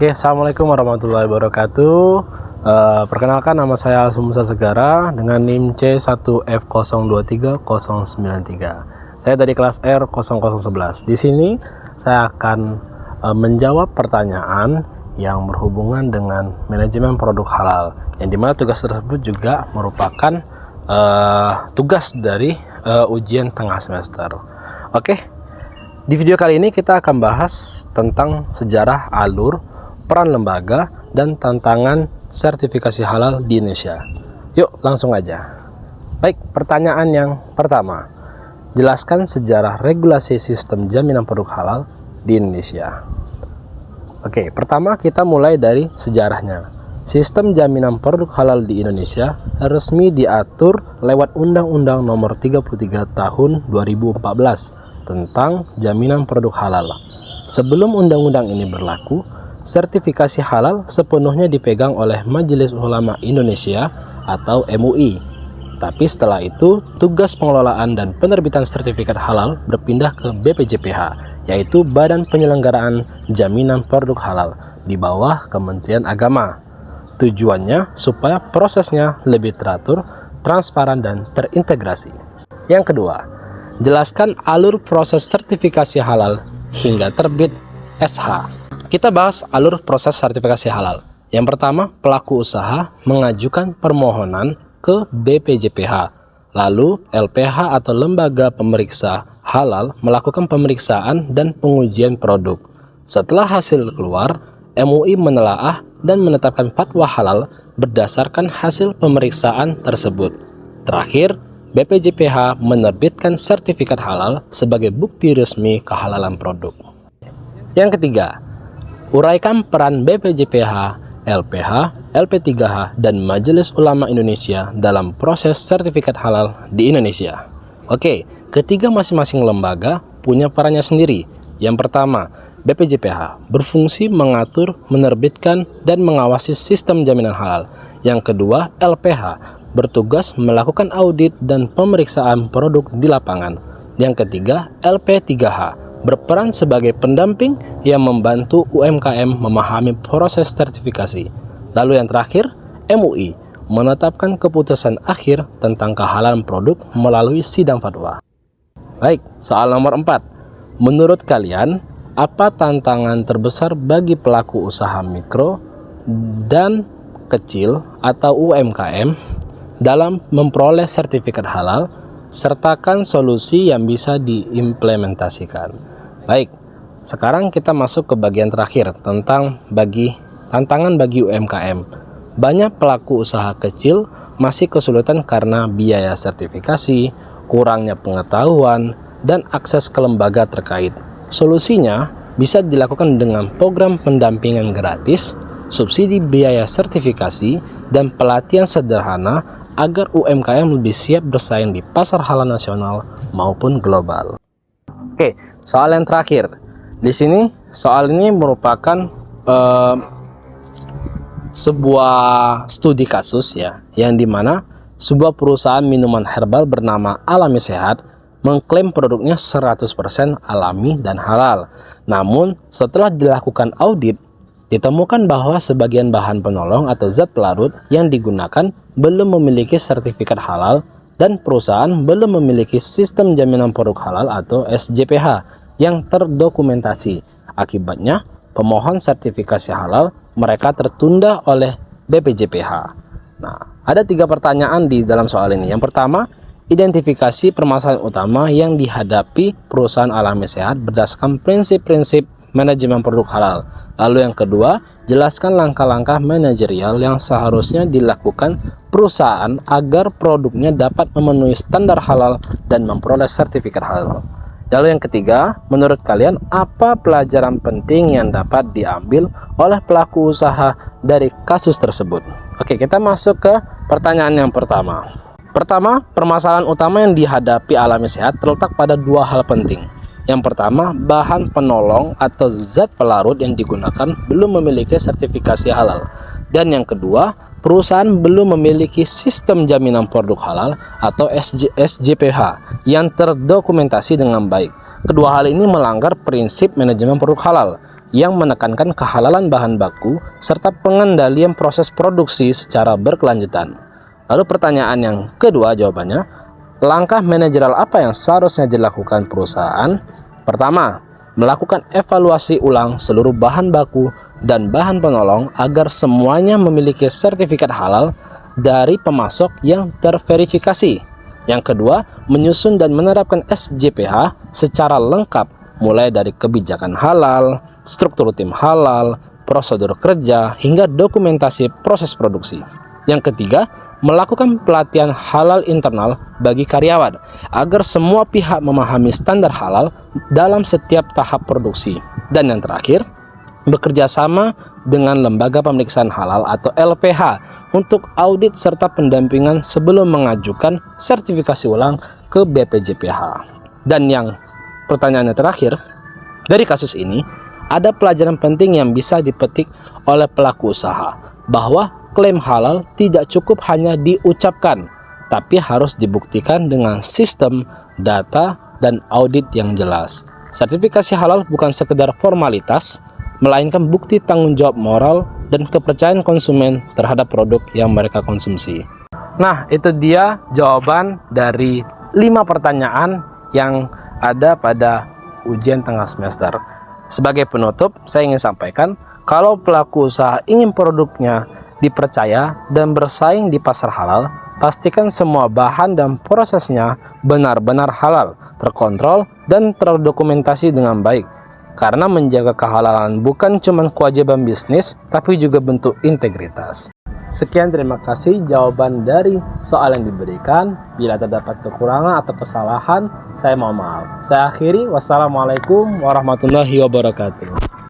Oke, assalamualaikum warahmatullahi wabarakatuh. Perkenalkan, nama saya Sumusa Segara dengan NIM C1F023093. Saya dari kelas R0011. Di sini saya akan menjawab pertanyaan yang berhubungan dengan manajemen produk halal, yang dimana tugas tersebut juga merupakan tugas dari ujian tengah semester. Oke, di video kali ini kita akan bahas tentang sejarah, alur, peran lembaga, dan tantangan sertifikasi halal di Indonesia. Yuk, langsung aja. Baik, pertanyaan yang pertama. Jelaskan sejarah regulasi sistem jaminan produk halal di Indonesia. Oke, pertama kita mulai dari sejarahnya. Sistem jaminan produk halal di Indonesia resmi diatur lewat Undang-Undang Nomor 33 Tahun 2014 tentang jaminan produk halal. Sebelum undang-undang ini berlaku, sertifikasi halal sepenuhnya dipegang oleh Majelis Ulama Indonesia atau MUI. Tapi setelah itu, tugas pengelolaan dan penerbitan sertifikat halal berpindah ke BPJPH, yaitu Badan Penyelenggaraan Jaminan Produk Halal di bawah Kementerian Agama. Tujuannya supaya prosesnya lebih teratur, transparan, dan terintegrasi. Yang kedua, jelaskan alur proses sertifikasi halal hingga terbit SH. Kita bahas alur proses sertifikasi halal. Yang pertama, pelaku usaha mengajukan permohonan ke BPJPH. Lalu, LPH atau Lembaga Pemeriksa Halal melakukan pemeriksaan dan pengujian produk. Setelah hasil keluar, MUI menelaah dan menetapkan fatwa halal berdasarkan hasil pemeriksaan tersebut. Terakhir, BPJPH menerbitkan sertifikat halal sebagai bukti resmi kehalalan produk. Yang ketiga, uraikan peran BPJPH, LPH, LP3H, dan Majelis Ulama Indonesia dalam proses sertifikat halal di Indonesia. Oke, ketiga masing-masing lembaga punya perannya sendiri. Yang pertama, BPJPH berfungsi mengatur, menerbitkan, dan mengawasi sistem jaminan halal. Yang kedua, LPH bertugas melakukan audit dan pemeriksaan produk di lapangan. Yang ketiga, LP3H berperan sebagai pendamping yang membantu UMKM memahami proses sertifikasi. Lalu yang terakhir, MUI menetapkan keputusan akhir tentang kehalalan produk melalui sidang fatwa. Baik, soal nomor 4. Menurut kalian, apa tantangan terbesar bagi pelaku usaha mikro dan kecil atau UMKM dalam memperoleh sertifikat halal? Sertakan solusi yang bisa diimplementasikan. Baik, sekarang kita masuk ke bagian terakhir tentang tantangan bagi UMKM. Banyak pelaku usaha kecil masih kesulitan karena biaya sertifikasi, kurangnya pengetahuan, dan akses ke lembaga terkait. Solusinya bisa dilakukan dengan program pendampingan gratis, subsidi biaya sertifikasi, dan pelatihan sederhana agar UMKM lebih siap bersaing di pasar halal nasional maupun global. Oke, soal yang terakhir. Di sini soal ini merupakan sebuah studi kasus ya, yang dimana sebuah perusahaan minuman herbal bernama Alami Sehat mengklaim produknya 100% alami dan halal. Namun setelah dilakukan audit, ditemukan bahwa sebagian bahan penolong atau zat pelarut yang digunakan belum memiliki sertifikat halal dan perusahaan belum memiliki sistem jaminan produk halal atau SJPH yang terdokumentasi. Akibatnya, pemohon sertifikasi halal mereka tertunda oleh BPJPH. Nah, ada 3 pertanyaan di dalam soal ini. Yang pertama, identifikasi permasalahan utama yang dihadapi perusahaan Alami Sehat berdasarkan prinsip-prinsip manajemen produk halal. Lalu yang kedua, jelaskan langkah-langkah manajerial yang seharusnya dilakukan perusahaan agar produknya dapat memenuhi standar halal dan memperoleh sertifikat halal. Lalu yang ketiga, menurut kalian apa pelajaran penting yang dapat diambil oleh pelaku usaha dari kasus tersebut? Oke, kita masuk ke pertanyaan yang pertama. Pertama, permasalahan utama yang dihadapi Alami Sehat terletak pada 2 hal penting. Yang pertama, bahan penolong atau zat pelarut yang digunakan belum memiliki sertifikasi halal. Dan yang kedua, perusahaan belum memiliki sistem jaminan produk halal atau SJPH yang terdokumentasi dengan baik. Kedua hal ini melanggar prinsip manajemen produk halal. yang menekankan kehalalan bahan baku serta pengendalian proses produksi secara berkelanjutan. Lalu pertanyaan yang kedua jawabannya, langkah manajerial apa yang seharusnya dilakukan perusahaan? Pertama, melakukan evaluasi ulang seluruh bahan baku dan bahan penolong agar semuanya memiliki sertifikat halal dari pemasok yang terverifikasi. Yang kedua, menyusun dan menerapkan SJPH secara lengkap, mulai dari kebijakan halal, struktur tim halal, prosedur kerja, hingga dokumentasi proses produksi. Yang ketiga, melakukan pelatihan halal internal bagi karyawan agar semua pihak memahami standar halal dalam setiap tahap produksi. Dan yang terakhir, bekerja sama dengan lembaga pemeriksaan halal atau LPH untuk audit serta pendampingan sebelum mengajukan sertifikasi ulang ke BPJPH. Dan yang pertanyaannya terakhir, dari kasus ini ada pelajaran penting yang bisa dipetik oleh pelaku usaha, bahwa klaim halal tidak cukup hanya diucapkan, tapi harus dibuktikan dengan sistem, data, dan audit yang jelas. Sertifikasi halal bukan sekedar formalitas, melainkan bukti tanggung jawab moral dan kepercayaan konsumen terhadap produk yang mereka konsumsi. Nah, itu dia jawaban dari 5 pertanyaan yang ada pada ujian tengah semester. Sebagai penutup, saya ingin sampaikan, kalau pelaku usaha ingin produknya dipercaya dan bersaing di pasar halal, pastikan semua bahan dan prosesnya benar-benar halal, terkontrol, dan terdokumentasi dengan baik. Karena menjaga kehalalan bukan cuma kewajiban bisnis, tapi juga bentuk integritas. Sekian, terima kasih jawaban dari soal yang diberikan. Bila terdapat kekurangan atau kesalahan, saya mohon maaf. Saya akhiri, wassalamualaikum warahmatullahi wabarakatuh.